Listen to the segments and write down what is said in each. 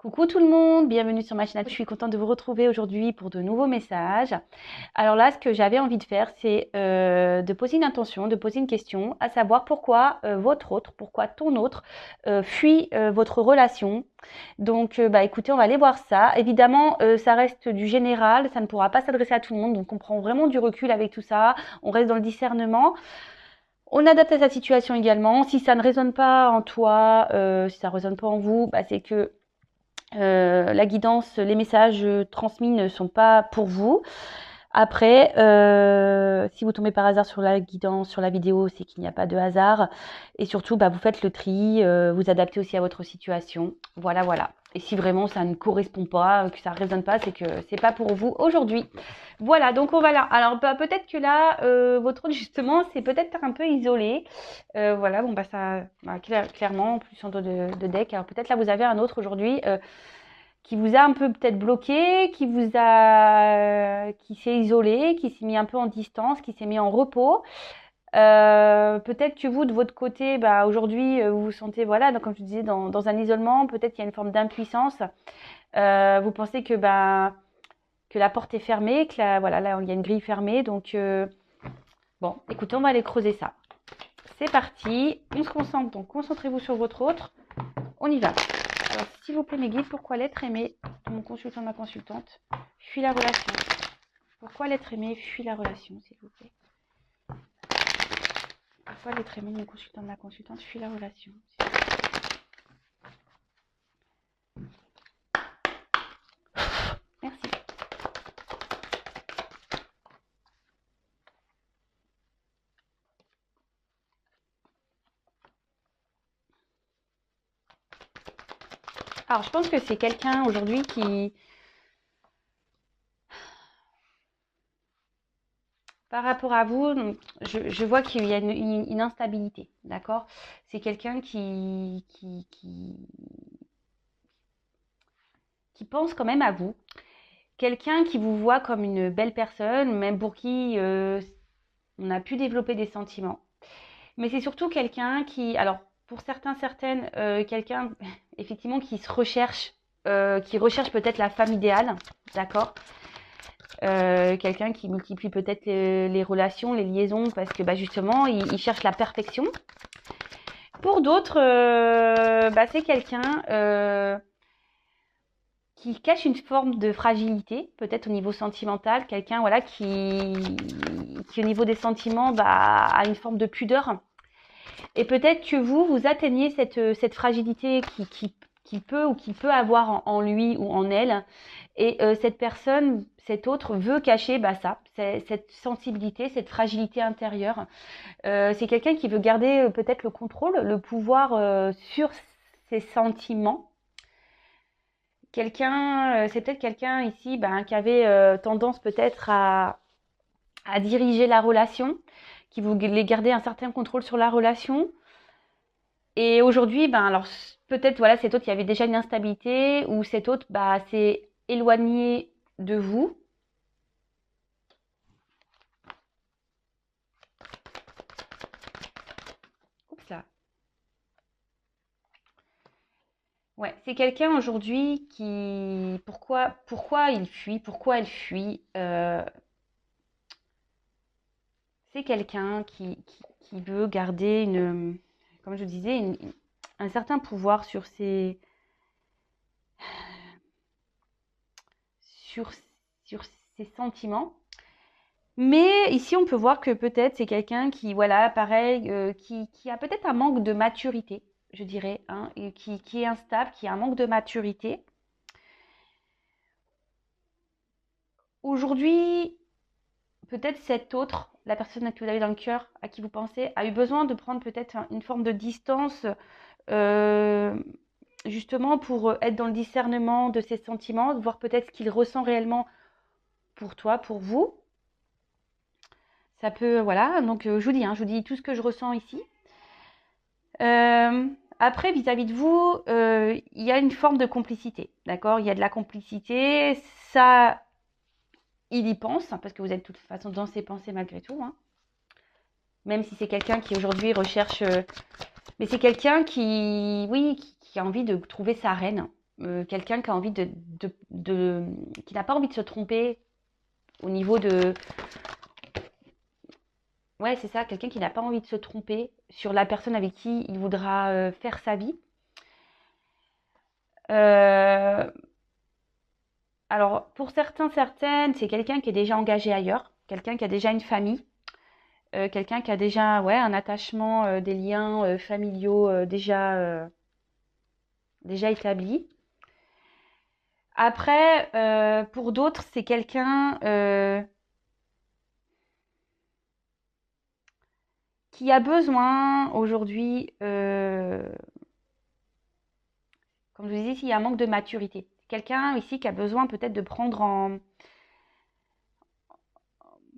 Coucou tout le monde, bienvenue sur ma chaîne. Je suis contente de vous retrouver aujourd'hui pour de nouveaux messages. Alors là, ce que j'avais envie de faire, c'est de poser une intention, de poser une question, à savoir pourquoi votre autre, pourquoi ton autre fuit votre relation. Donc, écoutez, on va aller voir ça. Évidemment, ça reste du général, ça ne pourra pas s'adresser à tout le monde, donc on prend vraiment du recul avec tout ça. On reste dans le discernement. On adapte à sa situation également. Si ça ne résonne pas en toi, si ça ne résonne pas en vous, c'est que la guidance, les messages transmis ne sont pas pour vous. Après, si vous tombez par hasard sur la guidance, sur la vidéo, c'est qu'il n'y a pas de hasard. Et surtout, vous faites le tri, vous adaptez aussi à votre situation. Voilà, voilà. Et si vraiment ça ne correspond pas, que ça ne résonne pas, c'est que c'est pas pour vous aujourd'hui. Voilà, donc on va là. Alors peut-être que là, votre autre justement, c'est peut-être un peu isolé. Voilà, bon ça, clairement, plus en dos de deck. Alors peut-être là, vous avez un autre aujourd'hui qui vous a un peu peut-être bloqué, qui s'est isolé, qui s'est mis un peu en distance, qui s'est mis en repos. Peut-être que vous, de votre côté, aujourd'hui, vous vous sentez, voilà, donc, comme je disais, dans un isolement. Peut-être qu'il y a une forme d'impuissance. Vous pensez que la porte est fermée, voilà, là, il y a une grille fermée. Donc, bon, écoutez, on va aller creuser ça. C'est parti. On se concentre. Donc, concentrez-vous sur votre autre. On y va. Alors, s'il vous plaît, mes guides, pourquoi l'être aimé de mon consultant, de ma consultante, fuit la relation? Pourquoi l'être aimé fuit la relation, s'il vous plaît? Pourquoi l'être aimé de mon consultant, de ma consultante, fuit la relation? Merci. Alors, je pense que c'est quelqu'un aujourd'hui qui, par rapport à vous, donc, je vois qu'il y a une instabilité, d'accord? C'est quelqu'un qui pense quand même à vous. Quelqu'un qui vous voit comme une belle personne, même pour qui on a pu développer des sentiments. Mais c'est surtout quelqu'un qui, alors pour certains, certaines, quelqu'un effectivement qui se recherche, qui recherche peut-être la femme idéale, d'accord? Quelqu'un qui multiplie peut-être les relations, les liaisons, parce que justement, il cherche la perfection. Pour d'autres, c'est quelqu'un qui cache une forme de fragilité, peut-être au niveau sentimental, quelqu'un voilà, qui au niveau des sentiments a une forme de pudeur. Et peut-être que vous atteignez cette fragilité qui peut avoir en lui ou en elle. Et cette personne, cet autre, veut cacher cette sensibilité, cette fragilité intérieure. C'est quelqu'un qui veut garder peut-être le contrôle, le pouvoir sur ses sentiments. C'est peut-être quelqu'un ici qui avait tendance peut-être à diriger la relation, qui voulait garder un certain contrôle sur la relation. Et aujourd'hui, alors peut-être voilà, cet autre, il y avait déjà une instabilité, ou cet autre s'est éloigné de vous. Oups là. Ouais, c'est quelqu'un aujourd'hui qui... Pourquoi il fuit? Pourquoi elle fuit? C'est quelqu'un qui veut garder comme je disais, un certain pouvoir sur sur, sur ses sentiments. Mais ici, on peut voir que peut-être c'est quelqu'un qui, voilà, pareil, qui a peut-être un manque de maturité, je dirais, hein, et qui est instable, qui a un manque de maturité. Aujourd'hui, peut-être cet autre, la personne que vous avez dans le cœur, à qui vous pensez, a eu besoin de prendre peut-être une forme de distance, euh, justement pour être dans le discernement de ses sentiments, de voir peut-être ce qu'il ressent réellement pour toi, pour vous. Ça peut, voilà, donc je vous dis tout ce que je ressens ici. Après, vis-à-vis de vous, il y a une forme de complicité, d'accord? Il y a de la complicité, ça, il y pense, parce que vous êtes de toute façon dans ses pensées malgré tout, hein. Même si c'est quelqu'un qui aujourd'hui recherche... mais c'est quelqu'un qui, oui, qui a envie de trouver sa reine. quelqu'un qui a envie qui n'a pas envie de se tromper au niveau de... Ouais, c'est ça, quelqu'un qui n'a pas envie de se tromper sur la personne avec qui il voudra faire sa vie. Euh, alors, pour certains, certaines, c'est quelqu'un qui est déjà engagé ailleurs, quelqu'un qui a déjà une famille, quelqu'un qui a déjà ouais, un attachement, des liens familiaux déjà établis. Après, pour d'autres, c'est quelqu'un qui a besoin aujourd'hui, comme je vous disais, s'il y a un manque de maturité. Quelqu'un ici qui a besoin peut-être de prendre en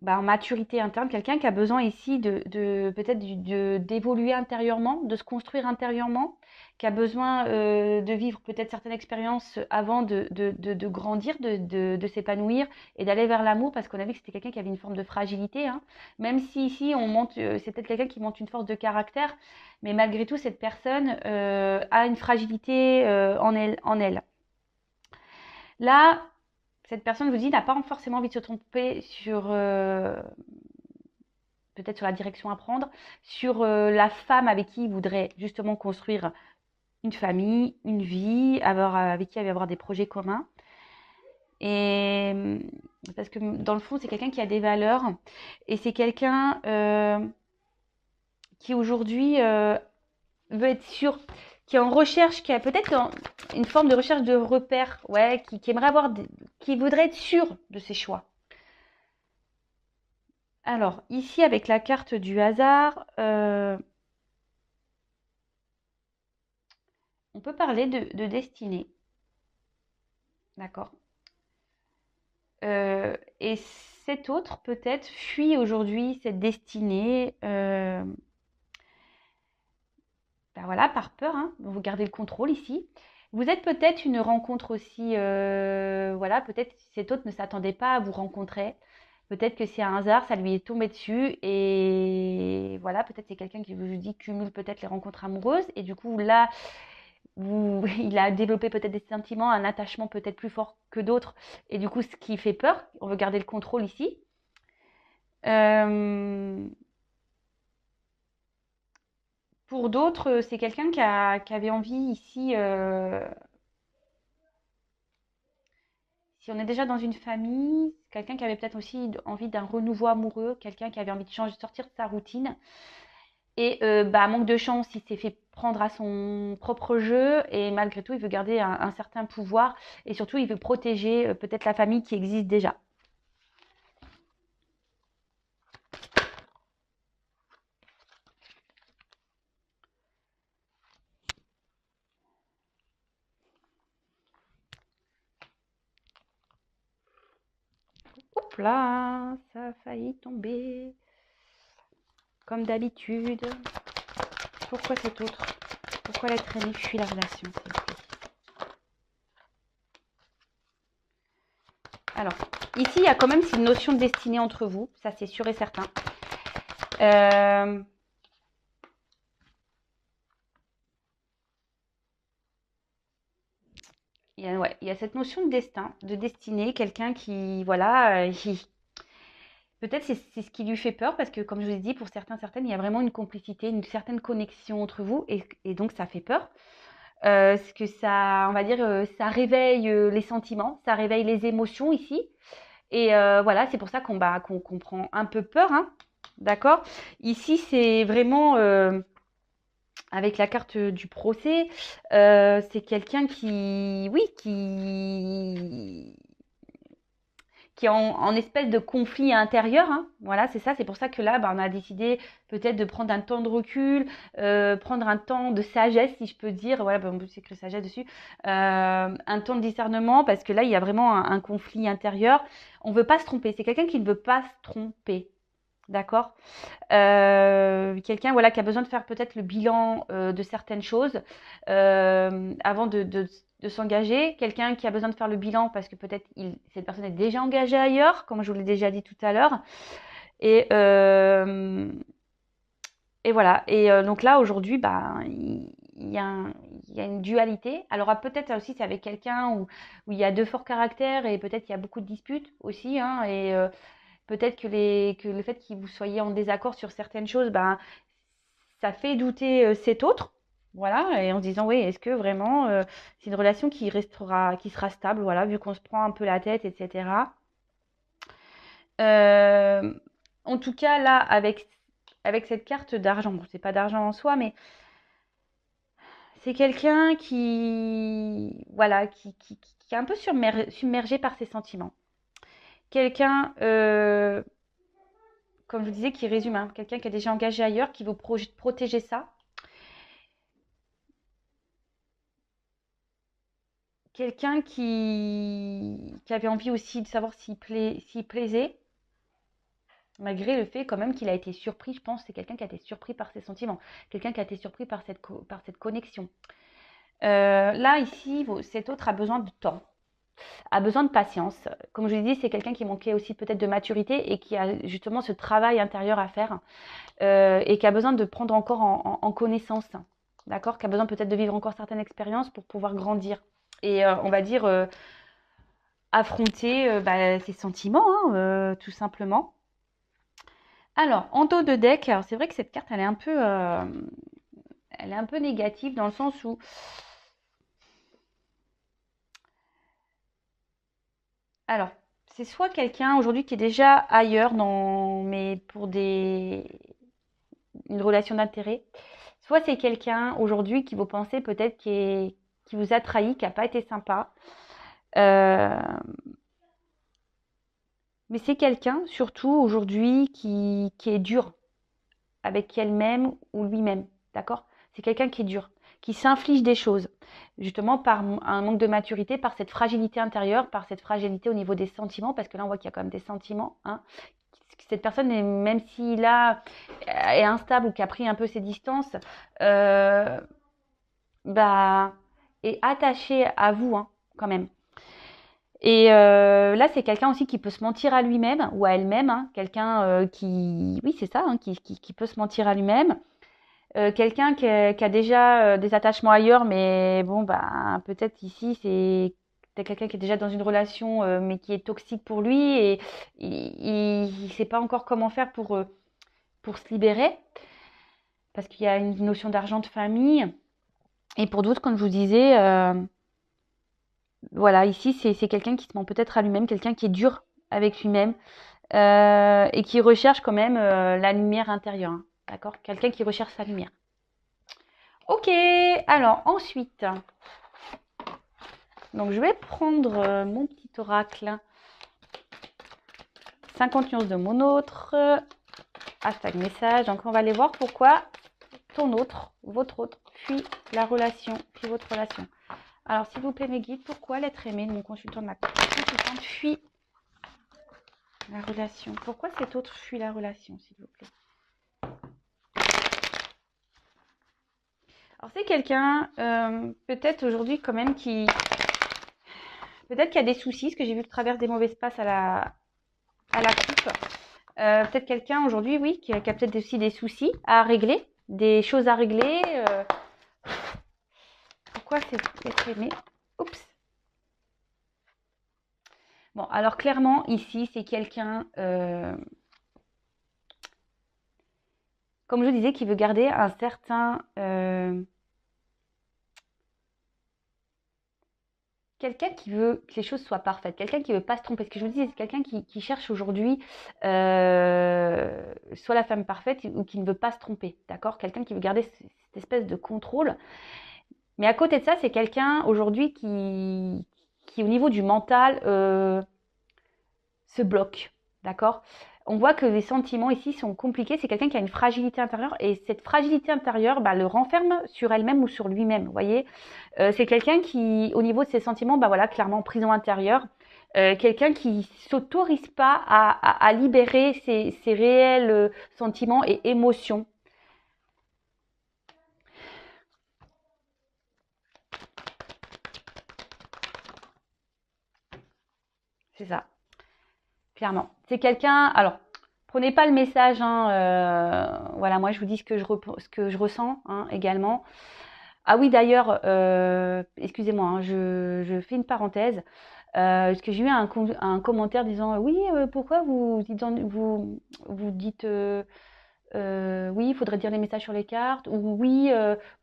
maturité interne, quelqu'un qui a besoin ici peut-être d'évoluer intérieurement, de se construire intérieurement, qui a besoin de vivre peut-être certaines expériences avant de grandir, de s'épanouir et d'aller vers l'amour, parce qu'on a vu que c'était quelqu'un qui avait une forme de fragilité, hein. Même si ici on monte, c'est peut-être quelqu'un qui monte une force de caractère, mais malgré tout cette personne a une fragilité en elle. Là, cette personne, je vous dis, n'a pas forcément envie de se tromper sur peut-être sur la direction à prendre, sur la femme avec qui il voudrait justement construire une famille, une vie, avec qui il va avoir des projets communs. Et parce que dans le fond, c'est quelqu'un qui a des valeurs et c'est quelqu'un qui aujourd'hui veut être sûr, qui est en recherche, qui a peut-être une forme de recherche de repères, ouais, qui aimerait qui voudrait être sûr de ses choix. Alors, ici, avec la carte du hasard, on peut parler de destinée. D'accord. Et cet autre, peut-être, fuit aujourd'hui cette destinée, ben voilà, par peur, hein. Vous gardez le contrôle ici. Vous êtes peut-être une rencontre aussi, voilà, peut-être cet autre ne s'attendait pas à vous rencontrer. Peut-être que c'est un hasard, ça lui est tombé dessus et voilà, peut-être c'est quelqu'un qui vous dit cumule peut-être les rencontres amoureuses et du coup là, il a développé peut-être des sentiments, un attachement peut-être plus fort que d'autres et du coup ce qui fait peur, on veut garder le contrôle ici. Euh, pour d'autres, c'est quelqu'un qui avait envie ici, si on est déjà dans une famille, quelqu'un qui avait peut-être aussi envie d'un renouveau amoureux, quelqu'un qui avait envie de changer, de sortir de sa routine. Et manque de chance, il s'est fait prendre à son propre jeu et malgré tout, il veut garder un certain pouvoir et surtout, il veut protéger peut-être la famille qui existe déjà. Hop là, ça a failli tomber. Comme d'habitude. Pourquoi cet autre? Pourquoi l'être aimé fuit la relation, s'il vous plaît? Alors, ici, il y a quand même une notion de destinée entre vous, ça c'est sûr et certain. Il y a cette notion de destin, de destinée, quelqu'un qui, voilà, peut-être c'est ce qui lui fait peur parce que, comme je vous ai dit, pour certains, certaines, il y a vraiment une complicité, une certaine connexion entre vous et donc ça fait peur. Ce que ça, on va dire, ça réveille les sentiments, ça réveille les émotions ici. Et voilà, c'est pour ça qu'on prend un peu peur, hein, d'accord? Ici, c'est vraiment avec la carte du procès, c'est quelqu'un qui, oui, qui est en espèce de conflit intérieur, hein. Voilà, c'est ça. C'est pour ça que là, on a décidé peut-être de prendre un temps de recul, prendre un temps de sagesse, si je peux dire. Voilà, on peut écrire sagesse dessus. Un temps de discernement, parce que là, il y a vraiment un conflit intérieur. On ne veut pas se tromper. C'est quelqu'un qui ne veut pas se tromper. D'accord. Quelqu'un voilà, qui a besoin de faire peut-être le bilan de certaines choses avant de s'engager. Quelqu'un qui a besoin de faire le bilan parce que peut-être cette personne est déjà engagée ailleurs, comme je vous l'ai déjà dit tout à l'heure. Et voilà. Et donc là, aujourd'hui, il y a une dualité. Alors peut-être aussi c'est avec quelqu'un où il y a deux forts caractères et peut-être il y a beaucoup de disputes aussi, hein, et peut-être que le fait que vous soyez en désaccord sur certaines choses, ben, ça fait douter cet autre. Voilà, et en se disant, oui, est-ce que vraiment c'est une relation qui sera stable, voilà, vu qu'on se prend un peu la tête, etc. Euh, En tout cas, là, avec cette carte d'argent, bon, c'est pas d'argent en soi, mais c'est quelqu'un voilà, qui est un peu submergé par ses sentiments. Quelqu'un, comme je vous disais, qui résume, hein, quelqu'un qui est déjà engagé ailleurs, qui veut protéger ça. Quelqu'un qui avait envie aussi de savoir s'il plaisait, malgré le fait quand même qu'il a été surpris. Je pense que c'est quelqu'un qui a été surpris par ses sentiments, quelqu'un qui a été surpris par cette connexion. Là, ici, cet autre a besoin de temps, a besoin de patience. Comme je vous dis, c'est quelqu'un qui manquait aussi peut-être de maturité et qui a justement ce travail intérieur à faire et qui a besoin de prendre encore en connaissance, d'accord, qui a besoin peut-être de vivre encore certaines expériences pour pouvoir grandir. Et on va dire affronter ses sentiments, hein, tout simplement. Alors, en dos de deck, alors c'est vrai que cette carte, elle est un peu négative dans le sens où alors, c'est soit quelqu'un aujourd'hui qui est déjà ailleurs, mais pour une relation d'intérêt, soit c'est quelqu'un aujourd'hui qui vous pensez peut-être qui vous a trahi, qui n'a pas été sympa. Euh, mais c'est quelqu'un surtout aujourd'hui qui est dur avec elle-même ou lui-même, d'accord? C'est quelqu'un qui est dur, qui s'inflige des choses, justement par un manque de maturité, par cette fragilité intérieure, par cette fragilité au niveau des sentiments, parce que là on voit qu'il y a quand même des sentiments, hein. Cette personne, même s'il est instable ou qui a pris un peu ses distances, euh, bah, est attaché à vous, hein, quand même. Et là, c'est quelqu'un aussi qui peut se mentir à lui-même ou à elle-même, hein, quelqu'un oui, c'est ça, hein, qui peut se mentir à lui-même. Quelqu'un qui a déjà des attachements ailleurs, mais bon, bah, peut-être ici, c'est quelqu'un qui est déjà dans une relation, mais qui est toxique pour lui et il ne sait pas encore comment faire pour se libérer, parce qu'il y a une notion d'argent de famille. Et pour d'autres, comme je vous disais, voilà, ici, c'est quelqu'un qui se ment peut-être à lui-même, quelqu'un qui est dur avec lui-même et qui recherche quand même la lumière intérieure, hein, d'accord? Quelqu'un qui recherche sa lumière. Ok, alors ensuite, donc je vais prendre mon petit oracle, 50 nuances de mon autre, hashtag message. Donc on va aller voir pourquoi votre autre, fuit la relation, fuit votre relation. Alors s'il vous plaît mes guides, pourquoi l'être aimé de mon consultant de ma consultante fuit la relation? Pourquoi cet autre fuit la relation, s'il vous plaît? Alors c'est quelqu'un, peut-être aujourd'hui quand même peut-être qu'il y a des soucis, parce que j'ai vu que traverse des mauvais passes à la coupe. Peut-être quelqu'un aujourd'hui, oui, qui a peut-être aussi des soucis à régler, des choses à régler. Pourquoi c'est être aimé? Oups. Bon, alors clairement, ici, c'est quelqu'un, comme je disais, qui veut garder un certain... quelqu'un qui veut que les choses soient parfaites, quelqu'un qui veut pas se tromper. Ce que je vous dis, c'est quelqu'un qui cherche aujourd'hui soit la femme parfaite ou qui ne veut pas se tromper, d'accord? Quelqu'un qui veut garder cette espèce de contrôle. Mais à côté de ça, c'est quelqu'un aujourd'hui qui, au niveau du mental, se bloque, d'accord? On voit que les sentiments ici sont compliqués. C'est quelqu'un qui a une fragilité intérieure et cette fragilité intérieure le renferme sur elle-même ou sur lui-même. Vous voyez, c'est quelqu'un qui, au niveau de ses sentiments, voilà, clairement prison intérieure. Quelqu'un qui s'autorise pas à libérer ses réels sentiments et émotions. C'est ça, clairement. C'est quelqu'un. Alors, prenez pas le message. Hein, voilà, moi je vous dis ce que je ressens, hein, également. Ah oui, d'ailleurs, excusez-moi, hein, je fais une parenthèse, parce que j'ai eu un commentaire disant, oui, pourquoi vous dites, oui, il faudrait dire les messages sur les cartes, ou oui,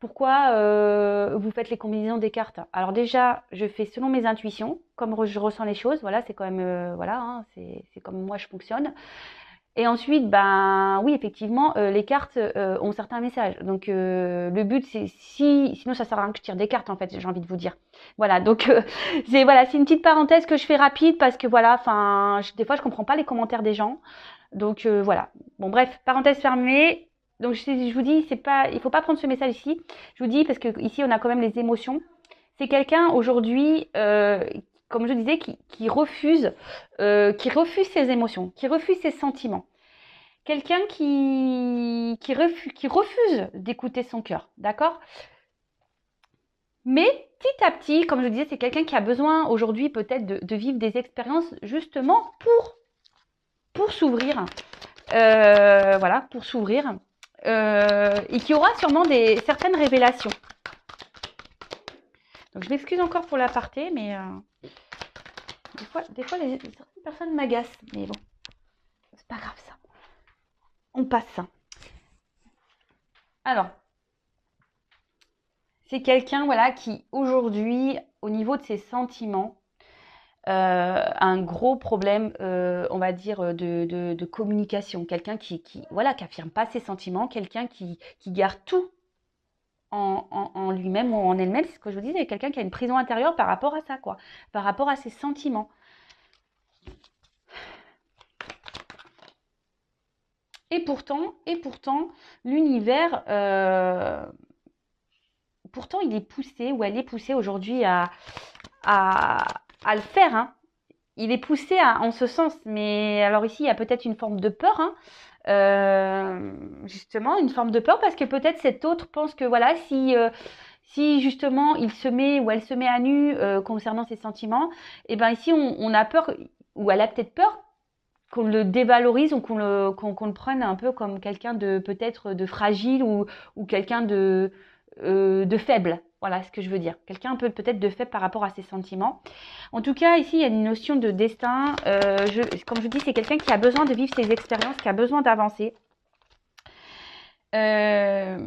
pourquoi vous faites les combinaisons des cartes. Alors déjà, je fais selon mes intuitions, comme je ressens les choses, voilà, c'est quand même, voilà, hein, c'est comme moi je fonctionne. Et ensuite, ben oui, effectivement, les cartes ont certains messages. Donc le but, c'est sinon ça sert à rien que je tire des cartes en fait, j'ai envie de vous dire. Voilà, donc c'est une petite parenthèse que je fais rapide parce que voilà, enfin, des fois je comprends pas les commentaires des gens. Donc voilà. Bon bref, parenthèse fermée. Donc je vous dis, c'est pas, il faut pas prendre ce message ici. Je vous dis parce que ici on a quand même les émotions. C'est quelqu'un aujourd'hui, comme je disais, qui refuse ses émotions, qui refuse ses sentiments. Quelqu'un qui refuse d'écouter son cœur, d'accord? Mais petit à petit, comme je disais, c'est quelqu'un qui a besoin aujourd'hui peut-être de vivre des expériences justement pour s'ouvrir. Voilà, pour s'ouvrir. Et qui aura sûrement certaines révélations. Donc je m'excuse encore pour l'aparté, mais des fois certaines personnes m'agacent. Mais bon, c'est pas grave ça. On passe. Alors, c'est quelqu'un voilà, qui aujourd'hui, au niveau de ses sentiments, un gros problème, on va dire, de communication. Quelqu'un voilà, qui affirme pas ses sentiments, quelqu'un qui garde tout en lui-même ou en elle-même. C'est ce que je vous disais, quelqu'un qui a une prison intérieure par rapport à ça, quoi, par rapport à ses sentiments. Et pourtant, l'univers, pourtant, il est poussé ou elle est poussée aujourd'hui à, à le faire, hein. Il est poussé en ce sens, mais alors ici, il y a peut-être une forme de peur, hein. Justement, une forme de peur parce que peut-être cet autre pense que voilà, si justement il se met ou elle se met à nu concernant ses sentiments, et ben ici on a peur ou elle a peut-être peur qu'on le dévalorise ou qu'on le prenne un peu comme quelqu'un de peut-être de fragile ou quelqu'un de faible. Voilà ce que je veux dire. Quelqu'un un peu peut-être de faible par rapport à ses sentiments. En tout cas, ici, il y a une notion de destin. Comme je dis, c'est quelqu'un qui a besoin de vivre ses expériences, qui a besoin d'avancer. Euh,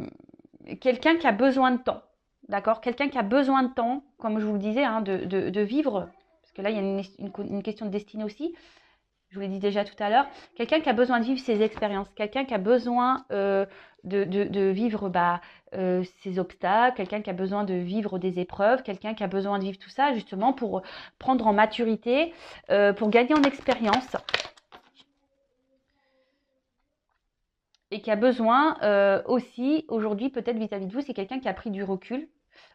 Quelqu'un qui a besoin de temps. D'accord? Quelqu'un qui a besoin de temps, comme je vous le disais, hein, de vivre. Parce que là, il y a une question de destinée aussi. Je vous l'ai dit déjà tout à l'heure, quelqu'un qui a besoin de vivre ses expériences, quelqu'un qui a besoin de vivre ses obstacles, quelqu'un qui a besoin de vivre des épreuves, quelqu'un qui a besoin de vivre tout ça justement pour prendre en maturité, pour gagner en expérience et qui a besoin aussi aujourd'hui peut-être vis-à-vis de vous, c'est quelqu'un qui a pris du recul,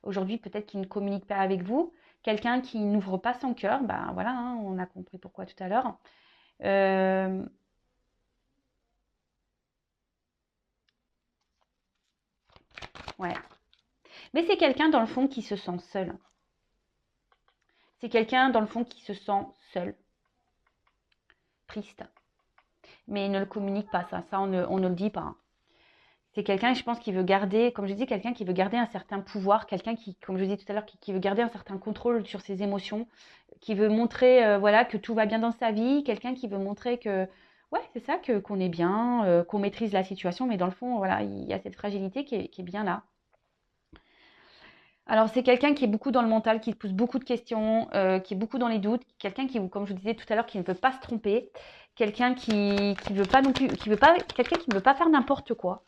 aujourd'hui peut-être qui ne communique pas avec vous, quelqu'un qui n'ouvre pas son cœur, ben voilà, hein, on a compris pourquoi tout à l'heure. Euh, ouais. Mais c'est quelqu'un dans le fond qui se sent seul. C'est quelqu'un dans le fond qui se sent seul, triste. Mais il ne le communique pas, ça on ne le dit pas. C'est quelqu'un, je pense, qui veut garder, comme je dis, quelqu'un qui veut garder un certain pouvoir, quelqu'un qui, comme je disais tout à l'heure, qui veut garder un certain contrôle sur ses émotions, qui veut montrer voilà, que tout va bien dans sa vie, quelqu'un qui veut montrer que, ouais, c'est ça, qu'on est bien, qu'on maîtrise la situation, mais dans le fond, voilà, il y a cette fragilité qui est bien là. Alors, c'est quelqu'un qui est beaucoup dans le mental, qui pose beaucoup de questions, qui est beaucoup dans les doutes, quelqu'un qui, comme je vous disais tout à l'heure, qui ne veut pas se tromper, quelqu'un qui veut pas non plus, qui veut pas, quelqu'un qui ne veut pas faire n'importe quoi.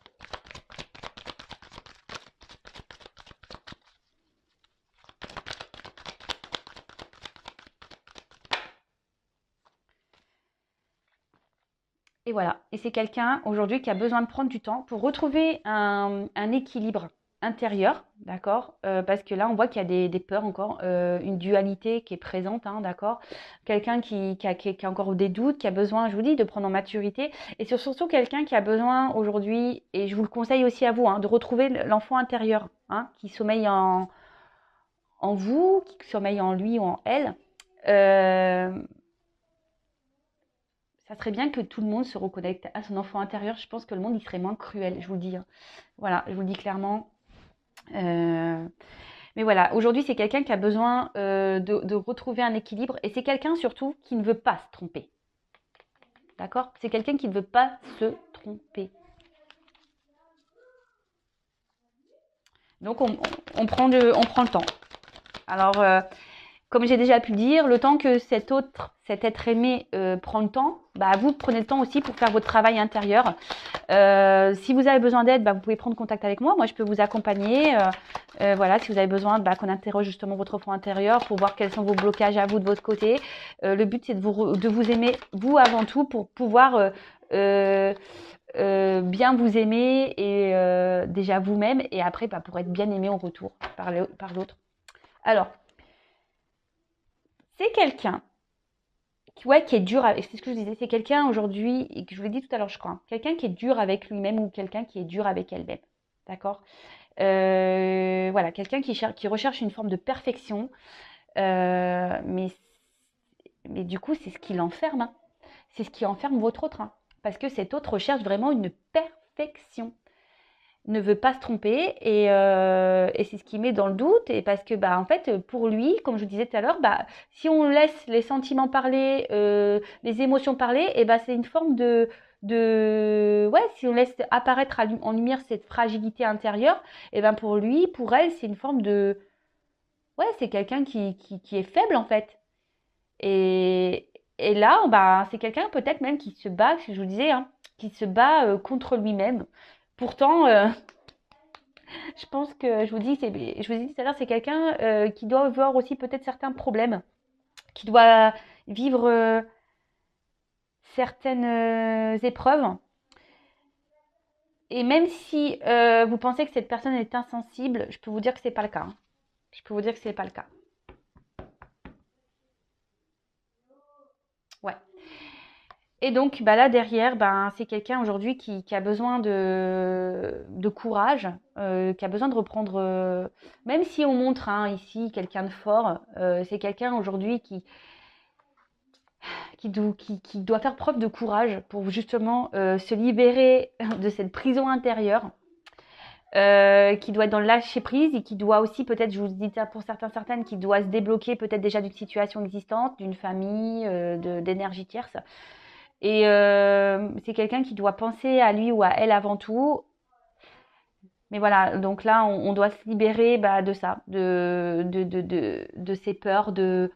Et voilà. Et c'est quelqu'un aujourd'hui qui a besoin de prendre du temps pour retrouver un équilibre intérieur, d'accord. Parce que là, on voit qu'il y a des peurs encore, une dualité qui est présente, hein, d'accord. Quelqu'un qui a encore des doutes, qui a besoin, je vous dis, de prendre en maturité. Et surtout quelqu'un qui a besoin aujourd'hui, et je vous le conseille aussi à vous, hein, de retrouver l'enfant intérieur, hein, qui sommeille en vous, qui sommeille en lui ou en elle. Euh, Ça serait bien que tout le monde se reconnecte à son enfant intérieur. Je pense que le monde, il serait moins cruel, je vous le dis, hein. Voilà, je vous le dis clairement. Euh, mais voilà, aujourd'hui, c'est quelqu'un qui a besoin de retrouver un équilibre et c'est quelqu'un surtout qui ne veut pas se tromper. D'accord? C'est quelqu'un qui ne veut pas se tromper. Donc, on prend on prend le temps. Alors, comme j'ai déjà pu le dire, le temps que cet être aimé prend le temps, bah, vous prenez le temps aussi pour faire votre travail intérieur. Si vous avez besoin d'aide, bah, vous pouvez prendre contact avec moi. Moi, je peux vous accompagner. Voilà, si vous avez besoin bah, qu'on interroge justement votre enfant intérieur pour voir quels sont vos blocages à vous de votre côté. Le but, c'est de vous aimer, vous avant tout, pour pouvoir bien vous aimer et déjà vous-même et après bah, pour être bien aimé en retour par l'autre. Alors, c'est quelqu'un qui est dur avec, c'est ce que je disais, c'est quelqu'un aujourd'hui, et que je vous l'ai dit tout à l'heure, je crois, hein, quelqu'un qui est dur avec lui-même ou quelqu'un qui est dur avec elle-même. D'accord? Voilà, quelqu'un qui recherche une forme de perfection, mais, mais du coup, c'est ce qui l'enferme, hein. C'est ce qui enferme votre autre, hein. Parce que cet autre recherche vraiment une perfection, ne veut pas se tromper et c'est ce qui met dans le doute et parce que bah en fait pour lui comme je vous disais tout à l'heure bah si on laisse les sentiments parler les émotions parler et bah c'est une forme de ouais si on laisse apparaître en lumière cette fragilité intérieure et ben pour lui pour elle c'est une forme de ouais c'est quelqu'un qui est faible en fait et et là bah c'est quelqu'un peut-être même qui se bat je vous disais hein, qui se bat contre lui-même pourtant je pense que je vous dis, je vous ai dit tout à l'heure, c'est quelqu'un qui doit avoir aussi peut-être certains problèmes, qui doit vivre certaines épreuves. Et même si vous pensez que cette personne est insensible, je peux vous dire que c'est pas le cas, hein. Je peux vous dire que c'est pas le cas. Ouais. Et donc, bah là derrière, ben, c'est quelqu'un aujourd'hui qui a besoin de courage, qui a besoin de reprendre, même si on montre hein, ici quelqu'un de fort, c'est quelqu'un aujourd'hui qui doit faire preuve de courage pour justement se libérer de cette prison intérieure, qui doit être dans le lâcher prise et qui doit aussi peut-être, je vous dis ça pour certaines, qui doit se débloquer peut-être déjà d'une situation existante, d'une famille, d'énergie tierce. Et c'est quelqu'un qui doit penser à lui ou à elle avant tout. Mais voilà, donc là, on doit se libérer bah, de ça, de ces peurs, de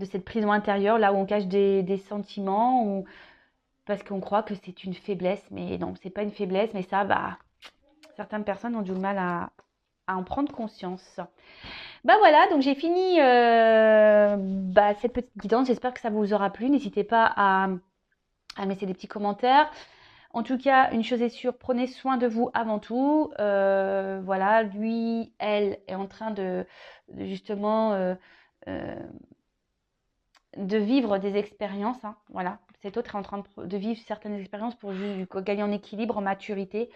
cette prison intérieure, là où on cache des sentiments, parce qu'on croit que c'est une faiblesse. Mais non, c'est pas une faiblesse, mais ça, bah, certaines personnes ont du mal à en prendre conscience. Bah voilà, donc j'ai fini bah, cette petite guidance. J'espère que ça vous aura plu. N'hésitez pas à me laisser des petits commentaires. En tout cas, une chose est sûre, prenez soin de vous avant tout. Voilà, lui, elle est en train de justement euh, de vivre des expériences. Hein, voilà, cet autre est en train de vivre certaines expériences pour gagner en équilibre, en maturité,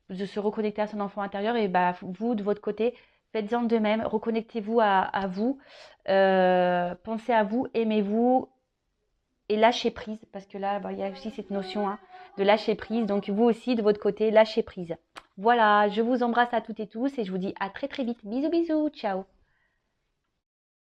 de se reconnecter à son enfant intérieur. Et bah, vous, de votre côté, faites-en de même. Reconnectez-vous à vous. Pensez à vous, aimez-vous et lâchez prise. Parce que là, bah, il y a aussi cette notion hein, de lâcher prise. Donc, vous aussi, de votre côté, lâchez prise. Voilà, je vous embrasse à toutes et tous et je vous dis à très très vite. Bisous, bisous, ciao.